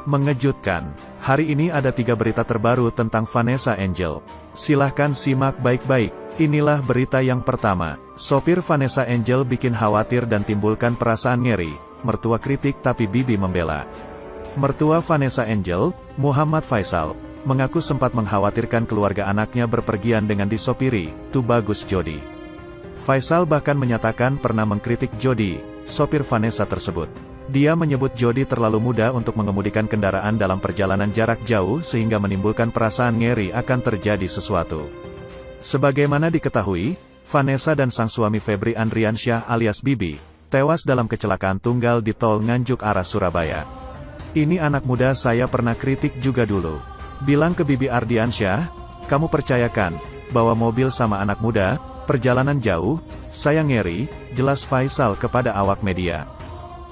Mengejutkan, hari ini ada 3 berita terbaru tentang Vanessa Angel. Silahkan simak baik-baik. Inilah berita yang pertama. Sopir Vanessa Angel bikin khawatir dan timbulkan perasaan ngeri. Mertua kritik tapi bibi membela. Mertua Vanessa Angel, Muhammad Faisal, mengaku sempat mengkhawatirkan keluarga anaknya berpergian dengan disopiri Tubagus Jody. Faisal bahkan menyatakan pernah mengkritik Jody, sopir Vanessa tersebut. Dia menyebut Jody terlalu muda untuk mengemudikan kendaraan dalam perjalanan jarak jauh sehingga menimbulkan perasaan ngeri akan terjadi sesuatu. Sebagaimana diketahui, Vanessa dan sang suami Febri Andriansyah alias Bibi, tewas dalam kecelakaan tunggal di tol Nganjuk arah Surabaya. Ini anak muda saya pernah kritik juga dulu. Bilang ke Bibi Ardiansyah, kamu percayakan, bahwa mobil sama anak muda, perjalanan jauh, saya ngeri, jelas Faisal kepada awak media.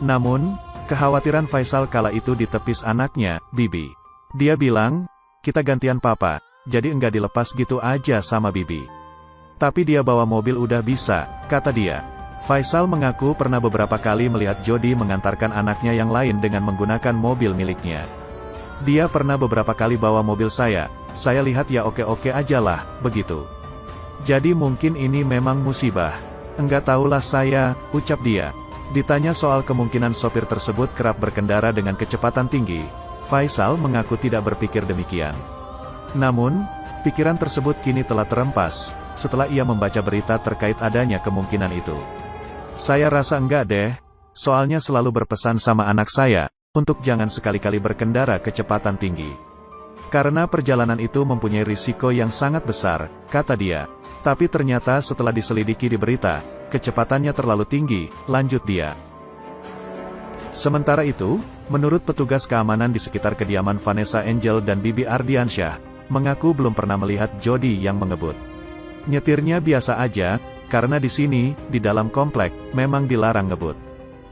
Namun, kekhawatiran Faisal kala itu ditepis anaknya, Bibi. Dia bilang, kita gantian papa, jadi enggak dilepas gitu aja sama Bibi. Tapi dia bawa mobil udah bisa, kata dia. Faisal mengaku pernah beberapa kali melihat Jody mengantarkan anaknya yang lain dengan menggunakan mobil miliknya. Dia pernah beberapa kali bawa mobil saya lihat ya oke-oke aja lah, begitu. Jadi mungkin ini memang musibah. Enggak tahulah saya, ucap dia. Ditanya soal kemungkinan sopir tersebut kerap berkendara dengan kecepatan tinggi, Faisal mengaku tidak berpikir demikian. Namun, pikiran tersebut kini telah terempas, setelah ia membaca berita terkait adanya kemungkinan itu. Saya rasa enggak deh, soalnya selalu berpesan sama anak saya, untuk jangan sekali-kali berkendara kecepatan tinggi. Karena perjalanan itu mempunyai risiko yang sangat besar, kata dia. Tapi ternyata setelah diselidiki di berita, kecepatannya terlalu tinggi, lanjut dia. Sementara itu, menurut petugas keamanan di sekitar kediaman Vanessa Angel dan Bibi Ardiansyah, mengaku belum pernah melihat Jody yang mengebut. Nyetirnya biasa aja, karena di sini, di dalam komplek, memang dilarang ngebut.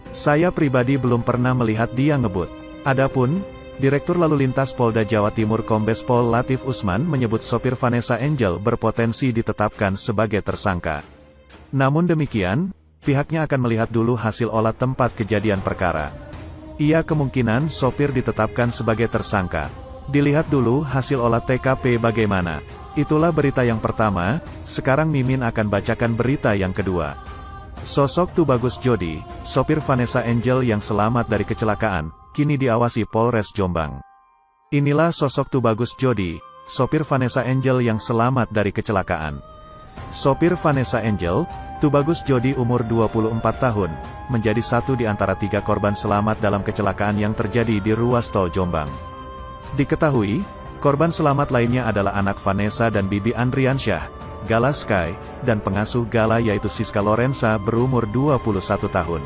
Saya pribadi belum pernah melihat dia ngebut. Adapun, Direktur Lalu Lintas Polda Jawa Timur Kombes Pol Latif Usman menyebut sopir Vanessa Angel berpotensi ditetapkan sebagai tersangka. Namun demikian, pihaknya akan melihat dulu hasil olah tempat kejadian perkara. Ia kemungkinan sopir ditetapkan sebagai tersangka. Dilihat dulu hasil olah TKP bagaimana. Itulah berita yang pertama, sekarang Mimin akan bacakan berita yang kedua. Sosok Tubagus Jody, sopir Vanessa Angel yang selamat dari kecelakaan, kini diawasi Polres Jombang. Inilah sosok Tubagus Jody, sopir Vanessa Angel yang selamat dari kecelakaan. Sopir Vanessa Angel, Tubagus Jody umur 24 tahun, menjadi satu di antara 3 korban selamat dalam kecelakaan yang terjadi di ruas tol Jombang. Diketahui, korban selamat lainnya adalah anak Vanessa dan Bibi Andriansyah, Gala Sky, dan pengasuh Gala yaitu Siska Lorenza berumur 21 tahun.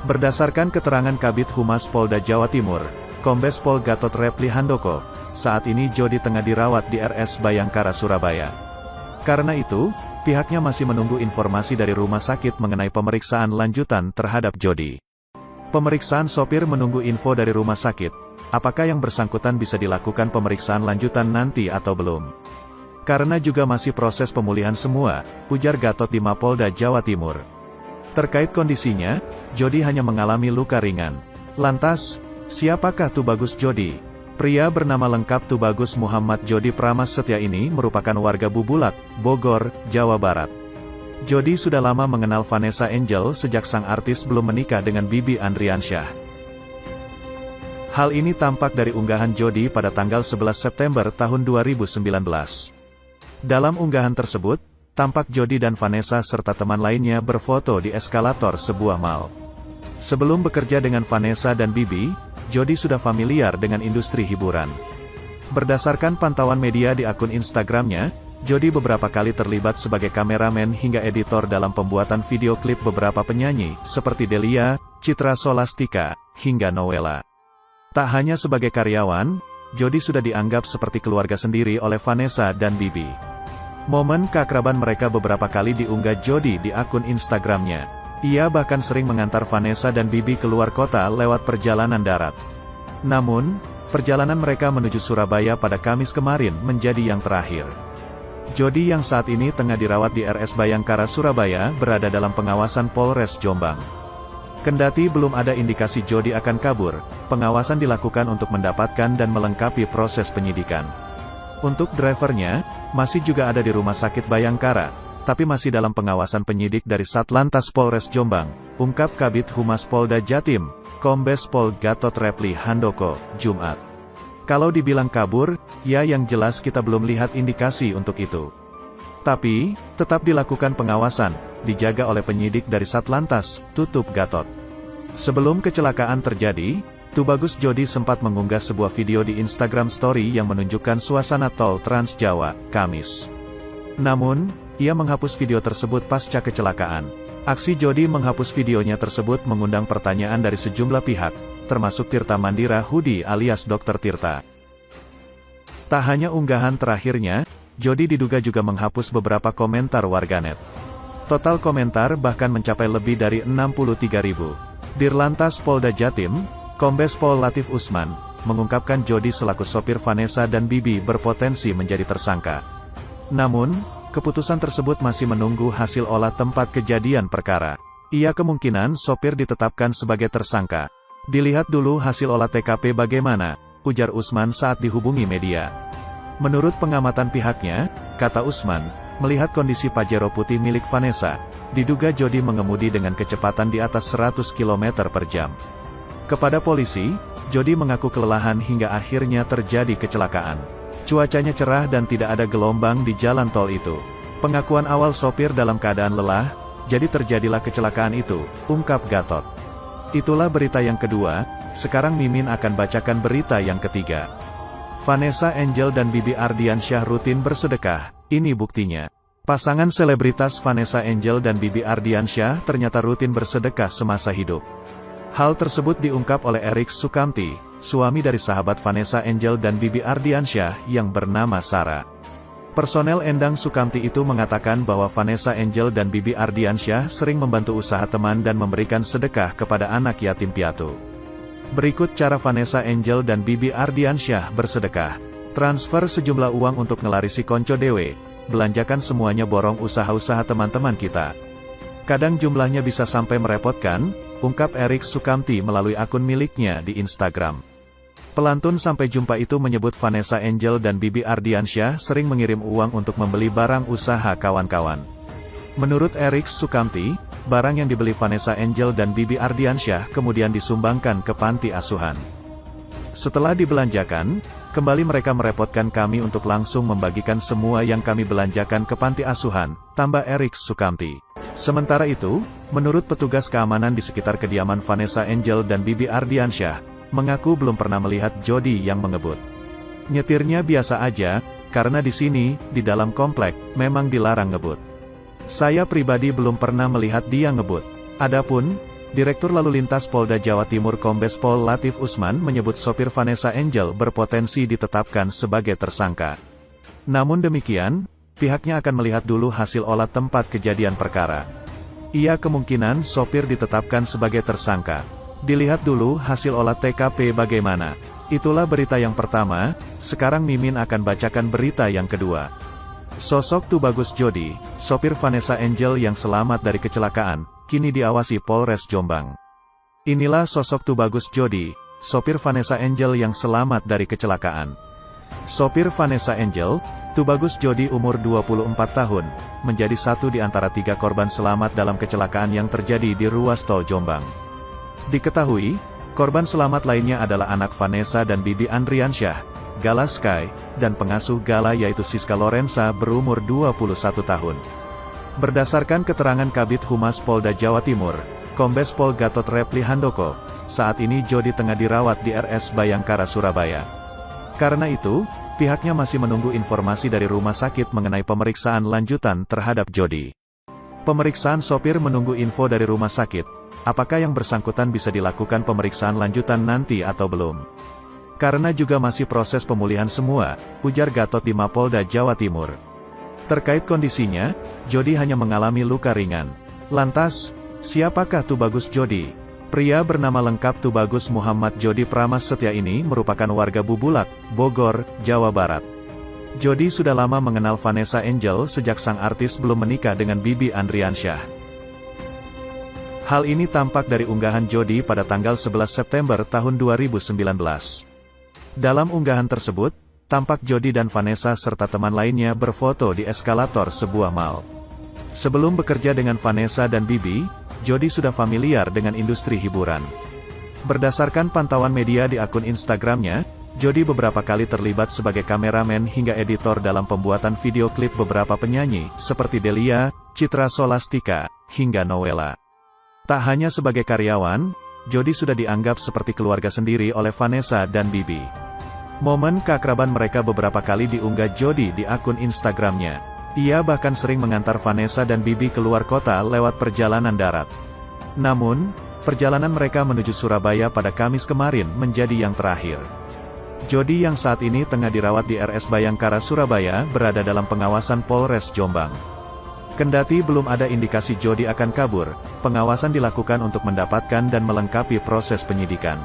Berdasarkan keterangan Kabid Humas Polda Jawa Timur, Kombes Pol Gatot Repli Handoko, saat ini Jody tengah dirawat di RS Bayangkara Surabaya. Karena itu, pihaknya masih menunggu informasi dari rumah sakit mengenai pemeriksaan lanjutan terhadap Jody. Pemeriksaan sopir menunggu info dari rumah sakit, apakah yang bersangkutan bisa dilakukan pemeriksaan lanjutan nanti atau belum. Karena juga masih proses pemulihan semua, ujar Gatot di Mapolda Jawa Timur. Terkait kondisinya, Jody hanya mengalami luka ringan. Lantas, siapakah Tubagus Jody? Pria bernama lengkap Tubagus Muhammad Jody Pramassetya ini merupakan warga Bubulak, Bogor, Jawa Barat. Jody sudah lama mengenal Vanessa Angel sejak sang artis belum menikah dengan Bibi Andriansyah. Hal ini tampak dari unggahan Jody pada tanggal 11 September tahun 2019. Dalam unggahan tersebut, tampak Jody dan Vanessa serta teman lainnya berfoto di eskalator sebuah mall. Sebelum bekerja dengan Vanessa dan Bibi, Jody sudah familiar dengan industri hiburan. Berdasarkan pantauan media di akun Instagramnya, Jody beberapa kali terlibat sebagai kameramen hingga editor dalam pembuatan video klip beberapa penyanyi, seperti Delia, Citra Solastika, hingga Nowela. Tak hanya sebagai karyawan, Jody sudah dianggap seperti keluarga sendiri oleh Vanessa dan Bibi. Momen keakraban mereka beberapa kali diunggah Jody di akun Instagramnya. Ia bahkan sering mengantar Vanessa dan Bibi keluar kota lewat perjalanan darat. Namun, perjalanan mereka menuju Surabaya pada Kamis kemarin menjadi yang terakhir. Jody yang saat ini tengah dirawat di RS Bayangkara Surabaya berada dalam pengawasan Polres Jombang. Kendati belum ada indikasi Jody akan kabur, pengawasan dilakukan untuk mendapatkan dan melengkapi proses penyidikan. Untuk drivernya, masih juga ada di Rumah Sakit Bayangkara, tapi masih dalam pengawasan penyidik dari Satlantas Polres Jombang, ungkap Kabid Humas Polda Jatim, Kombes Pol Gatot Reply Handoko, Jumat. Kalau dibilang kabur, ya yang jelas kita belum lihat indikasi untuk itu. Tapi, tetap dilakukan pengawasan, dijaga oleh penyidik dari Satlantas, tutup Gatot. Sebelum kecelakaan terjadi, Tubagus Jody sempat mengunggah sebuah video di Instagram Story yang menunjukkan suasana tol Trans Jawa, Kamis. Namun, ia menghapus video tersebut pasca kecelakaan. Aksi Jody menghapus videonya tersebut mengundang pertanyaan dari sejumlah pihak, termasuk Tirta Mandira Hudi alias Dr. Tirta. Tak hanya unggahan terakhirnya, Jody diduga juga menghapus beberapa komentar warganet. Total komentar bahkan mencapai lebih dari 63.000. Dirlantas Polda Jatim, Kombes Pol Latif Usman, mengungkapkan Jody selaku sopir Vanessa dan Bibi berpotensi menjadi tersangka. Namun, keputusan tersebut masih menunggu hasil olah tempat kejadian perkara. Ia kemungkinan sopir ditetapkan sebagai tersangka. Dilihat dulu hasil olah TKP bagaimana, ujar Usman saat dihubungi media. Menurut pengamatan pihaknya, kata Usman, melihat kondisi Pajero putih milik Vanessa, diduga Jody mengemudi dengan kecepatan di atas 100 km per jam. Kepada polisi, Jody mengaku kelelahan hingga akhirnya terjadi kecelakaan. Cuacanya cerah dan tidak ada gelombang di jalan tol itu. Pengakuan awal sopir dalam keadaan lelah, jadi terjadilah kecelakaan itu, ungkap Gatot. Itulah berita yang kedua, sekarang Mimin akan bacakan berita yang ketiga. Vanessa Angel dan Bibi Ardiansyah rutin bersedekah, ini buktinya. Pasangan selebritas Vanessa Angel dan Bibi Ardiansyah ternyata rutin bersedekah semasa hidup. Hal tersebut diungkap oleh Erik Sukamti, suami dari sahabat Vanessa Angel dan Bibi Ardiansyah yang bernama Sarah. Personel Endang Sukamti itu mengatakan bahwa Vanessa Angel dan Bibi Ardiansyah sering membantu usaha teman dan memberikan sedekah kepada anak yatim piatu. Berikut cara Vanessa Angel dan Bibi Ardiansyah bersedekah. Transfer sejumlah uang untuk ngelarisi konco dewe, belanjakan semuanya borong usaha-usaha teman-teman kita. Kadang jumlahnya bisa sampai merepotkan, ungkap Erik Sukamti melalui akun miliknya di Instagram. Pelantun sampai jumpa itu menyebut Vanessa Angel dan Bibi Ardiansyah sering mengirim uang untuk membeli barang usaha kawan-kawan. Menurut Erik Sukamti, barang yang dibeli Vanessa Angel dan Bibi Ardiansyah kemudian disumbangkan ke panti asuhan. Setelah dibelanjakan, kembali mereka merepotkan kami untuk langsung membagikan semua yang kami belanjakan ke panti asuhan, tambah Erik Sukamti. Sementara itu, menurut petugas keamanan di sekitar kediaman Vanessa Angel dan Bibi Ardiansyah, mengaku belum pernah melihat Jody yang mengebut. Nyetirnya biasa aja, karena di sini, di dalam komplek, memang dilarang ngebut. Saya pribadi belum pernah melihat dia ngebut. Adapun, Direktur Lalu Lintas Polda Jawa Timur Kombes Pol Latif Usman menyebut sopir Vanessa Angel berpotensi ditetapkan sebagai tersangka. Namun demikian, pihaknya akan melihat dulu hasil olah tempat kejadian perkara. Ia kemungkinan sopir ditetapkan sebagai tersangka. Dilihat dulu hasil olah TKP bagaimana. Itulah berita yang pertama, sekarang Mimin akan bacakan berita yang kedua. Sosok Tubagus Jody, sopir Vanessa Angel yang selamat dari kecelakaan, kini diawasi Polres Jombang. Inilah sosok Tubagus Jody, sopir Vanessa Angel yang selamat dari kecelakaan. Sopir Vanessa Angel, Tubagus Jody umur 24 tahun, menjadi satu di antara 3 korban selamat dalam kecelakaan yang terjadi di ruas tol Jombang. Diketahui, korban selamat lainnya adalah anak Vanessa dan Bibi Andriansyah, Gala Sky, dan pengasuh Gala yaitu Siska Lorenza berumur 21 tahun. Berdasarkan keterangan Kabid Humas Polda Jawa Timur, Kombes Pol Gatot Reply Handoko, saat ini Jody tengah dirawat di RS Bayangkara Surabaya. Karena itu, pihaknya masih menunggu informasi dari rumah sakit mengenai pemeriksaan lanjutan terhadap Jody. Pemeriksaan sopir menunggu info dari rumah sakit, apakah yang bersangkutan bisa dilakukan pemeriksaan lanjutan nanti atau belum. Karena juga masih proses pemulihan semua, ujar Gatot di Mapolda Jawa Timur. Terkait kondisinya, Jody hanya mengalami luka ringan. Lantas, siapakah Tubagus Jody? Pria bernama lengkap Tubagus Muhammad Jody Pramassetya ini merupakan warga Bubulak, Bogor, Jawa Barat. Jody sudah lama mengenal Vanessa Angel sejak sang artis belum menikah dengan Bibi Andriansyah. Hal ini tampak dari unggahan Jody pada tanggal 11 September tahun 2019. Dalam unggahan tersebut, tampak Jody dan Vanessa serta teman lainnya berfoto di eskalator sebuah mall. Sebelum bekerja dengan Vanessa dan Bibi, Jody sudah familiar dengan industri hiburan. Berdasarkan pantauan media di akun Instagramnya, Jody beberapa kali terlibat sebagai kameramen hingga editor dalam pembuatan video klip beberapa penyanyi, seperti Delia, Citra Solastika, hingga Nowela. Tak hanya sebagai karyawan, Jody sudah dianggap seperti keluarga sendiri oleh Vanessa dan Bibi. Momen keakraban mereka beberapa kali diunggah Jody di akun Instagramnya. Ia bahkan sering mengantar Vanessa dan Bibi keluar kota lewat perjalanan darat. Namun, perjalanan mereka menuju Surabaya pada Kamis kemarin menjadi yang terakhir. Jody yang saat ini tengah dirawat di RS Bayangkara Surabaya berada dalam pengawasan Polres Jombang. Kendati belum ada indikasi Jody akan kabur, pengawasan dilakukan untuk mendapatkan dan melengkapi proses penyidikan.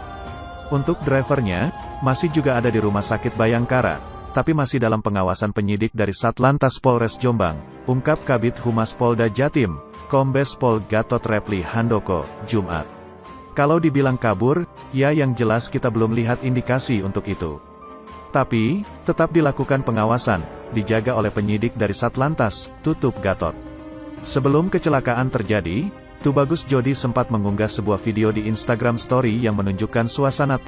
Untuk drivernya, masih juga ada di Rumah Sakit Bayangkara, tapi masih dalam pengawasan penyidik dari Satlantas Polres Jombang, ungkap Kabid Humas Polda Jatim, Kombes Pol Gatot Repli Handoko, Jumat. Kalau dibilang kabur, ya yang jelas kita belum lihat indikasi untuk itu. Tapi, tetap dilakukan pengawasan, dijaga oleh penyidik dari Satlantas, tutup Gatot. Sebelum kecelakaan terjadi, Tubagus Jody sempat mengunggah sebuah video di Instagram Story yang menunjukkan suasana